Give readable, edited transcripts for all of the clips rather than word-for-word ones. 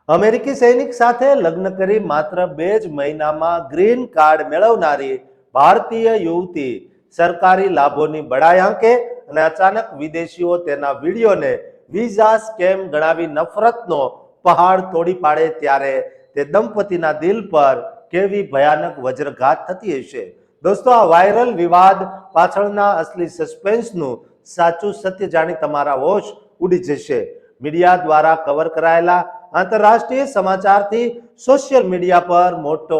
અમેરિકી સૈનિક સાથે લગ્ન કરી માત્ર 2 જ મહિનામાં ગ્રીન કાર્ડ મેળવનારી ભારતીય યુવતી સરકારી લાભોની બડાઈ આંકે અને અચાનક વિદેશીઓ તેના વિડીયોને વિઝા સ્કેમ ગણાવી નફરતનો પહાડ તોડી પાડે ત્યારે તે દંપતીના દિલ પર કેવી ભયાનક વજ્રઘાત થતી હશે। દોસ્તો, આ વાયરલ વિવાદ પાછળના અસલી સસ્પેન્સનું સાચું સત્ય જાણી તમારા હોશ ઉડી જશે। મીડિયા દ્વારા કવર કરાયેલા આંતરરાષ્ટ્રીય સમાચારથી સોશિયલ મીડિયા પર મોટો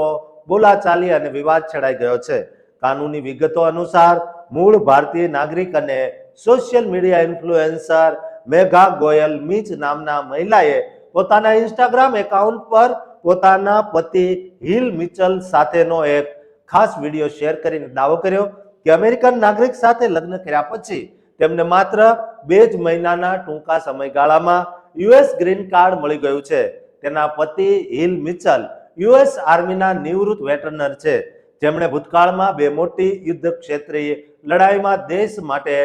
બોલાચાલી અને વિવાદ છેડાઈ ગયો છે। કાનૂની વિગતો અનુસાર મૂળ ભારતીય નાગરિક અને સોશિયલ મીડિયા ઇન્ફ્લુએન્સર મેઘા ગોયલ મીચ નામના મહિલાએ પોતાના ઇન્સ્ટાગ્રામ એકાઉન્ટ પર પોતાના પતિ હિલ મિચલ સાથેનો એક ખાસ વિડીયો શેર કરીને દાવો કર્યો કે અમેરિકન નાગરિક સાથે લગ્ન કર્યા પછી તેમને માત્ર 2 જ મહિનાના ટૂંકા સમયગાળામાં યુએસ ગ્રીન કાર્ડ મળી ગયું છે। તેના પતિ હિલ મિચલ યુએસ આર્મીના નિવૃત્ત વેટરનર છે, જેમણે ભૂતકાળમાં 2 મોટી યુદ્ધ ક્ષેત્રીય લડાઈમાં દેશ માટે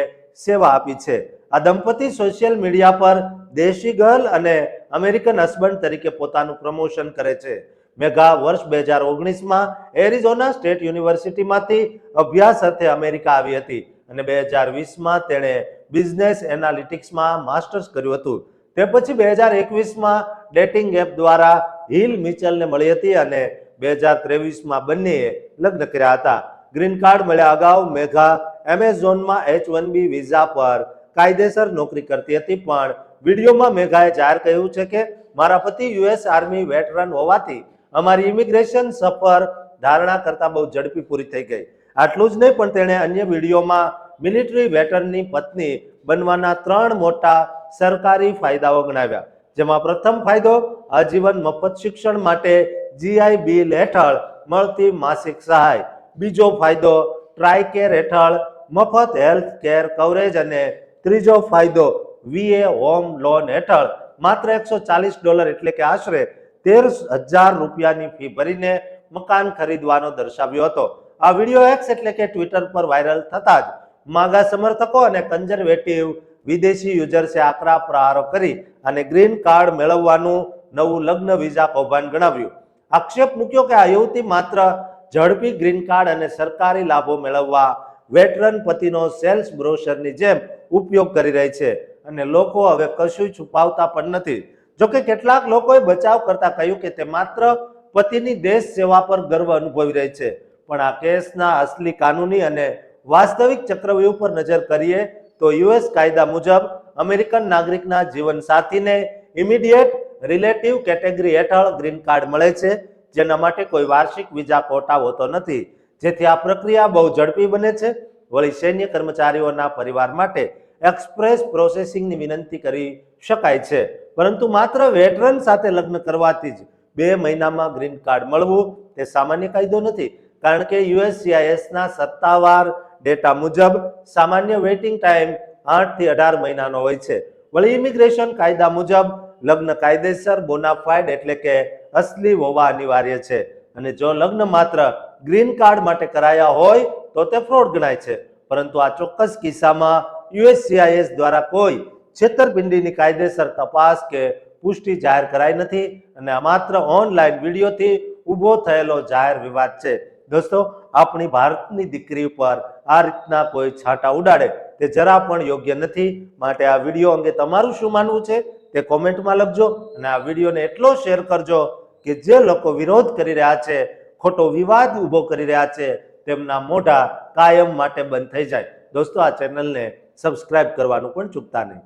સેવા આપી છે। આ દંપતી સોશિયલ મીડિયા પર દેશી ગર્લ અને અમેરિકન હસબન્ડ તરીકે પોતાનું પ્રમોશન કરે છે। મેઘા વર્ષ 2019માં એરિઝોના સ્ટેટ યુનિવર્સિટીમાંથી અભ્યાસ અર્થે અમેરિકા આવી હતી અને 2020માં તેણે બિઝનેસ એનાલિટિક્સમાં માસ્ટર્સ કર્યું હતું। તે પછી 2021માં ડેટિંગ એપ દ્વારા હિલ મિચલને મળી હતી અને 2023માં બંનેએ લગ્ન કર્યા હતા। ગ્રીન કાર્ડ મળ્યા અગાઉ મેઘા એમેઝોનમાં H1B વિઝા પર કાયદેસર નોકરી કરતી હતી, પણ વિડીયોમાં મેઘાએ જાહેર કહ્યું છે કે મારા પતિ યુએસ આર્મી વેટરન હોવાથી અમારી ઇમિગ્રેશન સફર ધારણા કરતા બહુ ઝડપી પૂરી થઈ ગઈ। આટલું જ નહીં, પણ તેણે અન્ય વિડીયોમાં મિલિટરી વેટરની પત્ની બનવાના 3 મોટા સરકારી ફાયદાઓ ગણાવ્યા, જેમાં પ્રથમ ફાયદો આજીવન મફત શિક્ષણ માટે GI બિલ હેઠળ મળતી માસિક સહાય, બીજો ફાયદો ટ્રાઇકેર હેઠળ મફત હેલ્થ કેર કવરેજ અને ત્રીજો ફાયદો VA હોમ લોન હેઠળ માત્ર $140 એટલે કે આશરે 13,000 રૂપિયાની ફી ભરીને મકાન ખરીદવાનો દર્શાવ્યો હતો। આ વિડીયો એક્સ એટલે કે ટ્વિટર પર વાયરલ થતા જ માગા સમર્થકો અને કન્ઝર્વેટિવ વિદેશી યુઝર્સે આકરા પ્રહારો કરી અને ગ્રીન કાર્ડ મેળવવાનું નવું લગ્ન વિઝા કૌભાંડ ગણાવ્યું। આક્ષેપ મૂક્યો કે આ યુવતી માત્ર ઝડપી ગ્રીન કાર્ડ અને સરકારી લાભો મેળવવા વેટરન પતિનો સેલ્સ બ્રોશરની જેમ ઉપયોગ કરી રહી છે અને લોકો હવે કશું છુપાવતા પણ નથી। જોકે કેટલાક લોકોએ બચાવ કરતા કહ્યું કે તે માત્ર પતિની દેશ સેવા પર ગર્વ અનુભવી રહી છે, પણ આ કેસના અસલી કાનૂની અને વાસ્તવિક ચક્રવ્યૂહ પર નજર કરીએ તો યુએસ કાયદા મુજબ અમેરિકન નાગરિકના જીવનસાથીને ઇમિડિયેટ રિલેટિવ કેટેગરી હેઠળ ગ્રીન કાર્ડ મળે છે, જેના માટે કોઈ વાર્ષિક વિઝા કોટા હોતો નથી, જેથી આ પ્રક્રિયા બહુ ઝડપી બને છે। વળી સૈન્ય કર્મચારીઓના પરિવાર માટે એક્સપ્રેસ પ્રોસેસિંગની વિનંતી કરી શકાય છે, પરંતુ માત્ર વેટરન સાથે લગ્ન કરવાથી જ 2 મહિનામાં ગ્રીન કાર્ડ મળવું તે સામાન્ય કાયદો નથી, કારણ કે USCISના સત્તાવાર ડેટા મુજબ સામાન્ય વેઇટિંગ ટાઈમ 8 થી 18 મહિનાનો હોય છે। વળી ઇમિગ્રેશન કાયદા મુજબ લગ્ન કાયદેસર બોનાફાઇડ એટલે કે અસલી હોવા અનિવાર્ય છે, અને જો લગ્ન માત્ર ગ્રીન કાર્ડ માટે કરાયા હોય તો તે ફ્રોડ ગણાય છે। પરંતુ આ ચોક્કસ કિસ્સામાં USCIS દ્વારા કોઈ છેતરપિંડીની કાયદેસર તપાસ કે પુષ્ટિ જાહેર કરાઈ નથી અને આ માત્ર ઓનલાઈન વિડીયોથી ઊભો થયેલો જાહેર વિવાદ છે। દોસ્તો, આપણી ભારતની દીકરી ઉપર આ રીતના કોઈ છાંટા ઉડાડે તે જરા પણ યોગ્ય નથી, માટે આ વિડીયો અંગે તમારું શું માનવું છે તે કોમેન્ટમાં લખજો અને આ વિડીયોને એટલો શેર કરજો કે જે લોકો વિરોધ કરી રહ્યા છે, ખોટો વિવાદ ઊભો કરી રહ્યા છે, તેમના મોઢા કાયમ માટે બંધ થઈ જાય। દોસ્તો, આ ચેનલને સબસ્ક્રાઇબ કરવાનું પણ ચૂકતા નહીં।